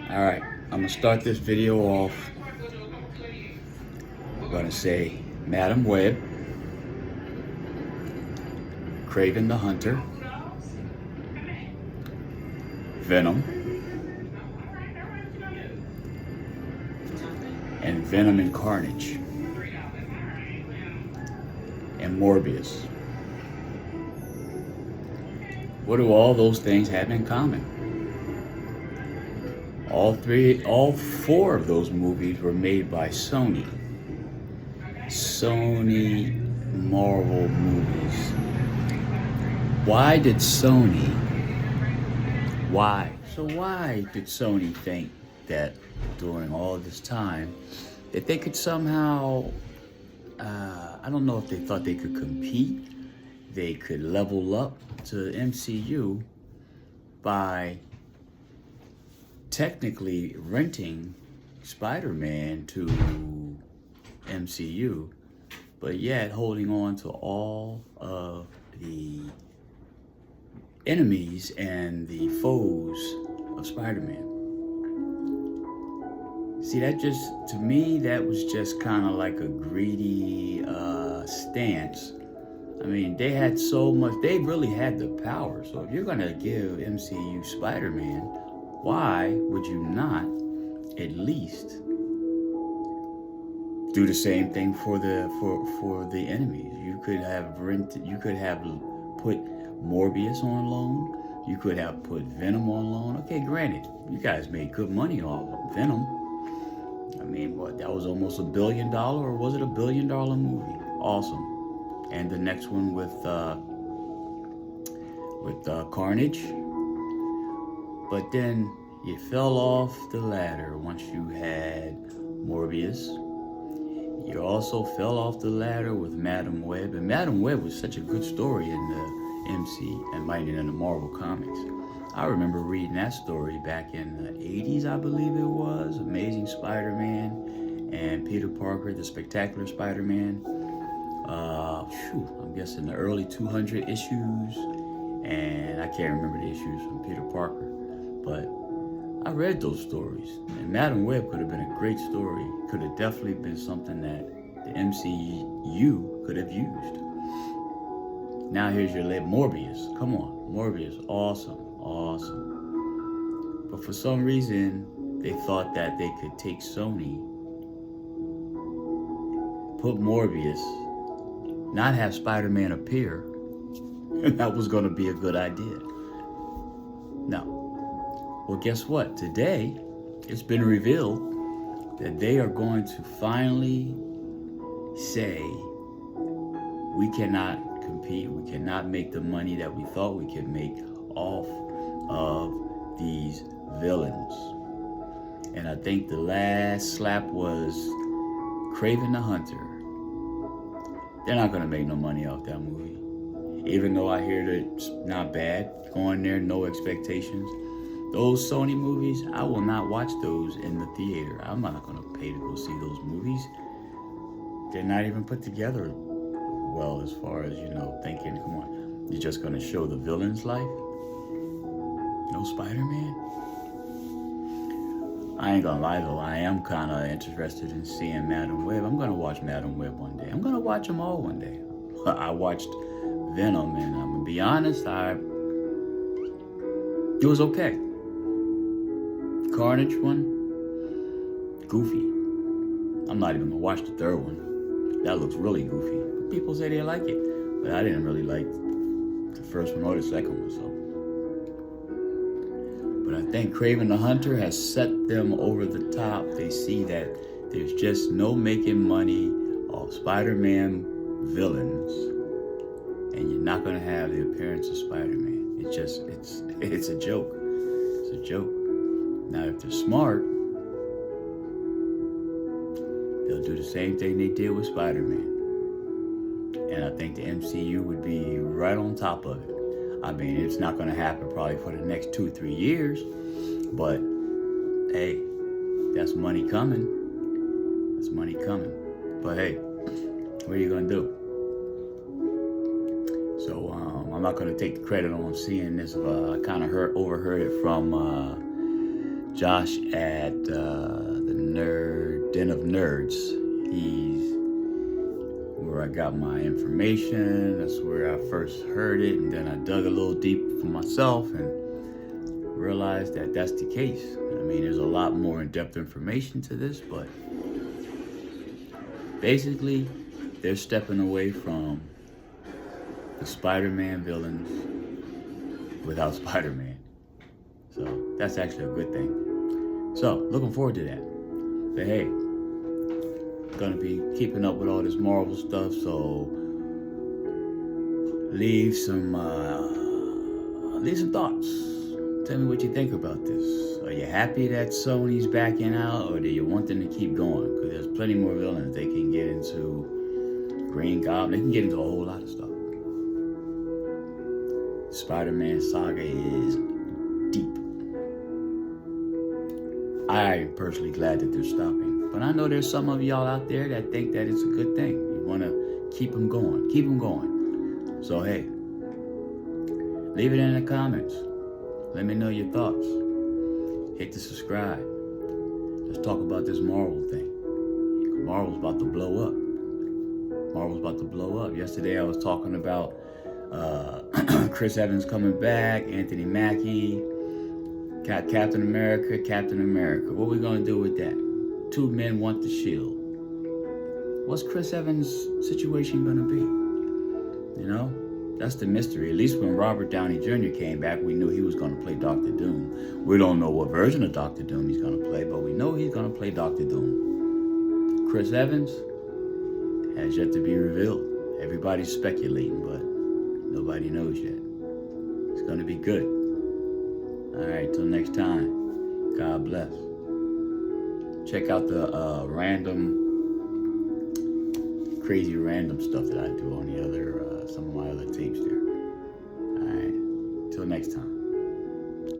Alright, I'm gonna start this video off. I'm gonna say Madam Web, Kraven the Hunter, Venom, and Venom and Carnage, and Morbius. What do all those things have in common? All four of those movies were made by Sony. Sony Marvel movies. Why did Sony, why did Sony think that during all this time that they could somehow, I don't know if they thought they could compete, they could level up to MCU by technically renting Spider-Man to MCU, but yet holding on to all of the enemies and the foes of Spider-Man. See, that just, to me, that was just kind of like a greedy stance. I mean, they had so much, they really had the power. So if you're gonna give MCU Spider-Man, why would you not at least do the same thing for the enemies? You could have put Morbius on loan. You could have put Venom on loan. Okay, granted, you guys made good money off of Venom. I mean, what, that was almost $1 billion, or was it $1 billion movie? Awesome. And the next one with Carnage. But then you fell off the ladder once you had Morbius. You also fell off the ladder with Madam Web. And Madam Web was such a good story in the MC and in the Marvel comics. I remember reading that story back in the 80s, I believe it was. Amazing Spider-Man and Peter Parker, the Spectacular Spider-Man. I'm guessing the early 200 issues. And I can't remember the issues from Peter Parker. But I read those stories. And Madam Web could have been a great story. Could have definitely been something that the MCU could have used. Now here's your Morbius. Come on, Morbius, awesome. But for some reason, they thought that they could take Sony, put Morbius, not have Spider-Man appear, and that was gonna be a good idea. No. Well, guess what? Today, it's been revealed that they are going to finally say, we cannot compete, we cannot make the money that we thought we could make off of these villains. And I think the last slap was Kraven the Hunter. They're not gonna make no money off that movie. Even though I hear that it's not bad, going there, no expectations. Those Sony movies, I will not watch those in the theater. I'm not gonna pay to go see those movies. They're not even put together well as far as, thinking, come on, you're just gonna show the villain's life? No Spider-Man? I ain't gonna lie though, I am kinda interested in seeing Madam Web. I'm gonna watch Madam Web one day. I'm gonna watch them all one day. I watched Venom, and I'm gonna be honest, it was okay. Carnage one, goofy. I'm not even gonna watch the third one. That looks really goofy. But people say they like it, but I didn't really like the first one or the second one, so. But I think Kraven the Hunter has set them over the top. They see that there's just no making money off Spider-Man villains, and you're not gonna have the appearance of Spider-Man. It's a joke. It's a joke. Now, if they're smart, they'll do the same thing they did with Spider-Man. And I think the MCU would be right on top of it. I mean, it's not gonna happen probably for the next 2 or 3 years, but hey, that's money coming. That's money coming. But hey, what are you gonna do? So I'm not gonna take the credit on seeing this. I kind of overheard it from Josh at the Den of Nerds. He's where I got my information. That's where I first heard it, and then I dug a little deep for myself and realized that that's the case. I mean, there's a lot more in-depth information to this, but basically, they're stepping away from the Spider-Man villains without Spider-Man. So that's actually a good thing. So looking forward to that. But hey, gonna be keeping up with all this Marvel stuff, so leave some thoughts. Tell me what you think about this. Are you happy that Sony's backing out, or do you want them to keep going? Because there's plenty more villains they can get into. Green Goblin, they can get into a whole lot of stuff. Spider-Man saga is deep. I'm personally glad that they're stopping, but I know there's some of y'all out there that think that it's a good thing. You want to keep them going. So hey, leave it in the comments. Let me know your thoughts. Hit the subscribe. Let's talk about this Marvel thing. Marvel's about to blow up. Yesterday I was talking about Chris Evans coming back, Anthony Mackie, got Captain America. What are we gonna do with that? 2 men want the shield. What's Chris Evans' situation gonna be? You know, that's the mystery. At least when Robert Downey Jr. came back, we knew he was gonna play Dr. Doom. We don't know what version of Dr. Doom he's gonna play, but we know he's gonna play Dr. Doom. Chris Evans has yet to be revealed. Everybody's speculating, but nobody knows yet. It's gonna be good. All right, till next time. God bless. Check out the crazy random stuff that I do on the other, some of my other tapes there. All right, till next time.